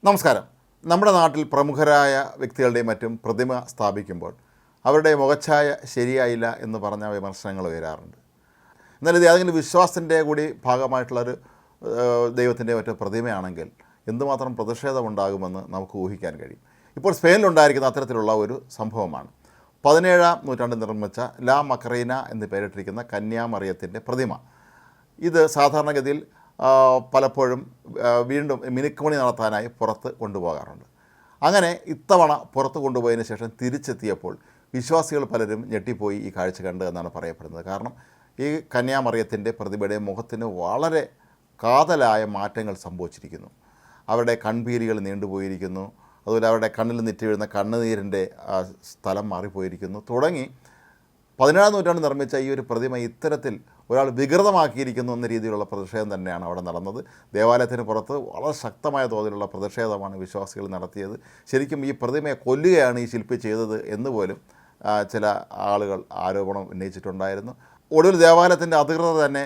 നമസ്കാരം. നമ്മുടെ നാട്ടിൽ പ്രമുഖരായ വ്യക്തികളുടെയും മറ്റും പ്രതിമ സ്ഥാപിക്കുമ്പോൾ അവരുടെ മുഖച്ഛായ ശരിയായില്ല എന്ന് പറഞ്ഞ വിമർശനങ്ങൾ വരാറുണ്ട്. എന്നാൽ ഇത് ഏതെങ്കിലും വിശ്വാസത്തിൻ്റെ കൂടി ഭാഗമായിട്ടുള്ളൊരു ദൈവത്തിൻ്റെ മറ്റു പ്രതിമയാണെങ്കിൽ എന്തുമാത്രം പ്രതിഷേധമുണ്ടാകുമെന്ന് നമുക്ക് ഊഹിക്കാൻ കഴിയും. ഇപ്പോൾ സ്പെയിനിലുണ്ടായിരിക്കുന്ന അത്തരത്തിലുള്ള ഒരു സംഭവമാണ് 17-ാം നൂറ്റാണ്ടിൽ നിർമ്മിച്ച ലാ മക്കറീന എന്ന് പേരിട്ടിരിക്കുന്ന കന്യാമറിയത്തിൻ്റെ പ്രതിമ. ഇത് സാധാരണഗതിയിൽ പലപ്പോഴും വീണ്ടും മിനുക്കുമണി നടത്താനായി പുറത്ത് കൊണ്ടുപോകാറുണ്ട്. അങ്ങനെ ഇത്തവണ പുറത്ത് കൊണ്ടുപോയതിന് ശേഷം തിരിച്ചെത്തിയപ്പോൾ വിശ്വാസികൾ പലരും ഞെട്ടിപ്പോയി ഈ കാഴ്ച കണ്ട് എന്നാണ് പറയപ്പെടുന്നത്. കാരണം ഈ കന്യാമറിയത്തിൻ്റെ പ്രതിമയുടെ മുഖത്തിന് വളരെ കാതലായ മാറ്റങ്ങൾ സംഭവിച്ചിരിക്കുന്നു. അവരുടെ കൺപീലികൾ നീണ്ടുപോയിരിക്കുന്നു, അതുപോലെ അവരുടെ കണ്ണിൽ നിറ്റി വീഴുന്ന കണ്ണുനീരിൻ്റെ സ്ഥലം മാറിപ്പോയിരിക്കുന്നു തുടങ്ങി 17-ാം നൂറ്റാണ്ട് നിർമ്മിച്ച ഈ ഒരു പ്രതിമ ഇത്തരത്തിൽ ഒരാൾ വികൃതമാക്കിയിരിക്കുന്നു എന്ന രീതിയിലുള്ള പ്രതിഷേധം തന്നെയാണ് അവിടെ നടന്നത്. ദേവാലയത്തിന് പുറത്ത് വളരെ ശക്തമായ തോതിലുള്ള പ്രതിഷേധമാണ് വിശ്വാസികൾ നടത്തിയത്. ശരിക്കും ഈ പ്രതിമയെ കൊല്ലുകയാണ് ഈ ശില്പി ചെയ്തത് എന്ന് പോലും ചില ആളുകൾ ആരോപണം ഉന്നയിച്ചിട്ടുണ്ടായിരുന്നു. ഒടുവിൽ ദേവാലയത്തിൻ്റെ അധികൃതർ തന്നെ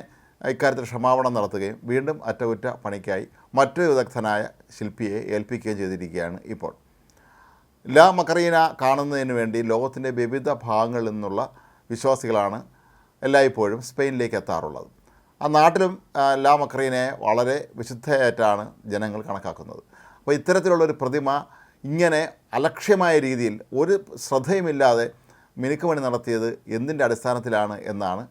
ഇക്കാര്യത്തിൽ ക്ഷമാപണം നടത്തുകയും വീണ്ടും അറ്റകുറ്റ പണിക്കായി മറ്റൊരു വിദഗ്ധനായ ശില്പിയെ ഏൽപ്പിക്കുകയും ചെയ്തിരിക്കുകയാണ്. ഇപ്പോൾ ലാ മക്കറീന കാണുന്നതിന് വേണ്ടി ലോകത്തിൻ്റെ വിവിധ ഭാഗങ്ങളിൽ നിന്നുള്ള വിശ്വാസികളാണ് എല്ലായ്പ്പോഴും സ്പെയിനിലേക്ക് എത്താറുള്ളത്. ആ നാട്ടിലും ലാ മക്കറീനയെ വളരെ വിശുദ്ധയായിട്ടാണ് ജനങ്ങൾ കണക്കാക്കുന്നത്. അപ്പോൾ ഇത്തരത്തിലുള്ളൊരു പ്രതിമ ഇങ്ങനെ അലക്ഷ്യമായ രീതിയിൽ ഒരു ശ്രദ്ധയുമില്ലാതെ മിനുക്കുപണി നടത്തിയത് എന്തിൻ്റെ അടിസ്ഥാനത്തിലാണ് എന്നാണ്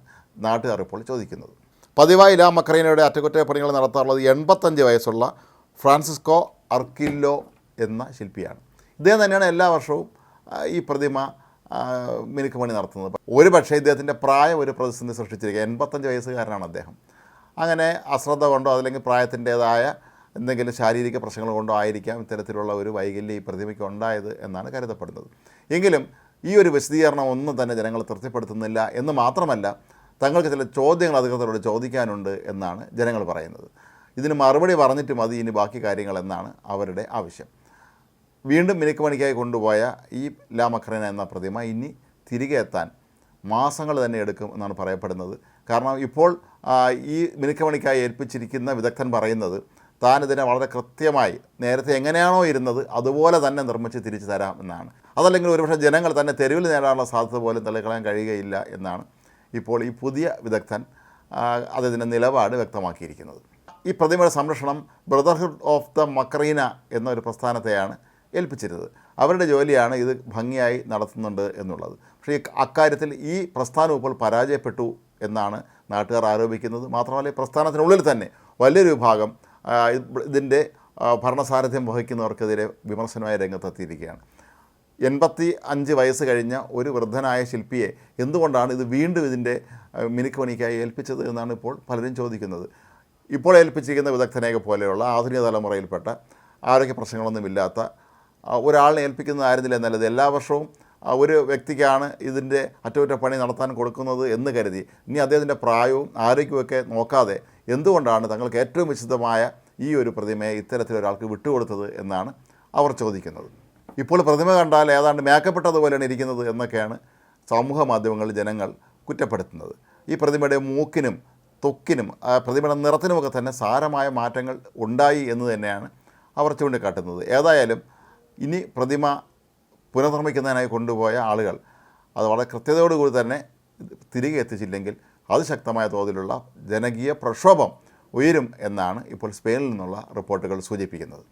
നാട്ടുകാർ ഇപ്പോൾ ചോദിക്കുന്നത്. പതിവായി ലാ മക്കറീനയുടെ അറ്റകുറ്റപ്പണികൾ നടത്താറുള്ളത് 85 വയസ്സുള്ള ഫ്രാൻസിസ്കോ അർക്കില്ലോ എന്ന ശില്പിയാണ്. ഇദ്ദേഹം തന്നെയാണ് എല്ലാ വർഷവും ഈ പ്രതിമ മിനുക്കുപണി നടത്തുന്നത്. ഒരു പക്ഷേ ഇദ്ദേഹത്തിൻ്റെ പ്രായം ഒരു പ്രതിസന്ധി സൃഷ്ടിച്ചിരിക്കുക. 85 വയസ്സുകാരനാണ് അദ്ദേഹം. അങ്ങനെ അശ്രദ്ധ കൊണ്ടോ അതല്ലെങ്കിൽ പ്രായത്തിൻ്റേതായ എന്തെങ്കിലും ശാരീരിക പ്രശ്നങ്ങൾ കൊണ്ടോ ആയിരിക്കാം ഇത്തരത്തിലുള്ള ഒരു വൈകല്യം ഈ പ്രതിമയ്ക്ക് ഉണ്ടായത് എന്നാണ് കരുതപ്പെടുന്നത്. എങ്കിലും ഈ ഒരു വിശദീകരണം ഒന്നും തന്നെ ജനങ്ങളെ തൃപ്തിപ്പെടുത്തുന്നില്ല എന്ന് മാത്രമല്ല, തങ്ങൾക്ക് ചില ചോദ്യങ്ങൾ അധികൃതരോട് ചോദിക്കാനുണ്ട് എന്നാണ് ജനങ്ങൾ പറയുന്നത്. ഇതിന് മറുപടി പറഞ്ഞിട്ട് മതി ഇനി ബാക്കി കാര്യങ്ങളെന്നാണ് അവരുടെ ആവശ്യം. വീണ്ടും മിനുക്കുപണിക്കായി കൊണ്ടുപോയ ഈ ലാ മക്കറീന എന്ന പ്രതിമ ഇനി തിരികെ എത്താൻ മാസങ്ങൾ തന്നെ എടുക്കും എന്നാണ് പറയപ്പെടുന്നത്. കാരണം ഇപ്പോൾ ഈ മിനുക്കുപണിക്കായി ഏൽപ്പിച്ചിരിക്കുന്ന വിദഗ്ധൻ പറയുന്നത് താനിതിനെ വളരെ കൃത്യമായി നേരത്തെ എങ്ങനെയാണോ ഇരുന്നത് അതുപോലെ തന്നെ നിർമ്മിച്ച് തിരിച്ചു തരാം എന്നാണ്. അതല്ലെങ്കിൽ ഒരുപക്ഷെ ജനങ്ങൾ തന്നെ തെരുവിൽ നേടാനുള്ള സാധ്യത പോലും തള്ളിക്കളയാൻ കഴിയുകയില്ല എന്നാണ് ഇപ്പോൾ ഈ പുതിയ വിദഗ്ധൻ അതിൻ്റെ നിലപാട് വ്യക്തമാക്കിയിരിക്കുന്നത്. ഈ പ്രതിമയുടെ സംരക്ഷണം ബ്രദർഹുഡ് ഓഫ് ദ മക്കറീന എന്നൊരു പ്രസ്ഥാനത്തെയാണ് ഏൽപ്പിച്ചിരുന്നത്. അവരുടെ ജോലിയാണ് ഇത് ഭംഗിയായി നടത്തുന്നുണ്ട് എന്നുള്ളത്. പക്ഷേ അക്കാര്യത്തിൽ ഈ പ്രസ്ഥാനം ഇപ്പോൾ പരാജയപ്പെട്ടു എന്നാണ് നാട്ടുകാർ ആരോപിക്കുന്നത്. മാത്രമല്ല, ഈ പ്രസ്ഥാനത്തിനുള്ളിൽ തന്നെ വലിയൊരു വിഭാഗം ഇതിൻ്റെ ഭരണസാരഥ്യം വഹിക്കുന്നവർക്കെതിരെ വിമർശനമായി രംഗത്തെത്തിയിരിക്കുകയാണ്. 85 വയസ്സ് കഴിഞ്ഞ ഒരു വൃദ്ധനായ ശില്പിയെ എന്തുകൊണ്ടാണ് ഇത് വീണ്ടും ഇതിൻ്റെ മിനുക്കുപണിക്കായി ഏൽപ്പിച്ചത് എന്നാണ് ഇപ്പോൾ പലരും ചോദിക്കുന്നത്. ഇപ്പോൾ ഏൽപ്പിച്ചിരിക്കുന്ന വിദഗ്ധനെയൊക്കെ പോലെയുള്ള ആധുനിക തലമുറയിൽപ്പെട്ട ആരോഗ്യ പ്രശ്നങ്ങളൊന്നുമില്ലാത്ത ഒരാളിനെ ഏൽപ്പിക്കുന്നതായിരുന്നില്ല നല്ലത്. എല്ലാ വർഷവും ഒരു വ്യക്തിക്കാണ് ഇതിൻ്റെ അറ്റകുറ്റപ്പണി നടത്താൻ കൊടുക്കുന്നത് എന്ന് കരുതി ഇനി അദ്ദേഹത്തിൻ്റെ പ്രായവും ആരോഗ്യമൊക്കെ നോക്കാതെ എന്തുകൊണ്ടാണ് തങ്ങൾക്ക് ഏറ്റവും വിശുദ്ധമായ ഈ ഒരു പ്രതിമയെ ഇത്തരത്തിലൊരാൾക്ക് വിട്ടുകൊടുത്തത് എന്നാണ് അവർ ചോദിക്കുന്നത്. ഇപ്പോൾ പ്രതിമ കണ്ടാൽ ഏതാണ്ട് മേക്കപ്പെട്ടതുപോലെയാണ് ഇരിക്കുന്നത് എന്നൊക്കെയാണ് സമൂഹ മാധ്യമങ്ങളിൽ ജനങ്ങൾ കുറ്റപ്പെടുത്തുന്നത്. ഈ പ്രതിമയുടെ മൂക്കിനും ത്വക്കിനും പ്രതിമയുടെ നിറത്തിനുമൊക്കെ തന്നെ സാരമായ മാറ്റങ്ങൾ ഉണ്ടായി എന്ന് തന്നെയാണ് അവർ ചൂണ്ടിക്കാട്ടുന്നത്. ഏതായാലും ഇനി പ്രതിമ പുനർനിർമ്മിക്കുന്നതിനായി കൊണ്ടുപോയ ആളുകൾ അത് വളരെ കൃത്യതയോടുകൂടി തന്നെ തിരികെ എത്തിച്ചില്ലെങ്കിൽ അത് ശക്തമായ തോതിലുള്ള ജനകീയ പ്രക്ഷോഭം ഉയരും എന്നാണ് ഇപ്പോൾ സ്പെയിനിൽ നിന്നുള്ള റിപ്പോർട്ടുകൾ സൂചിപ്പിക്കുന്നത്.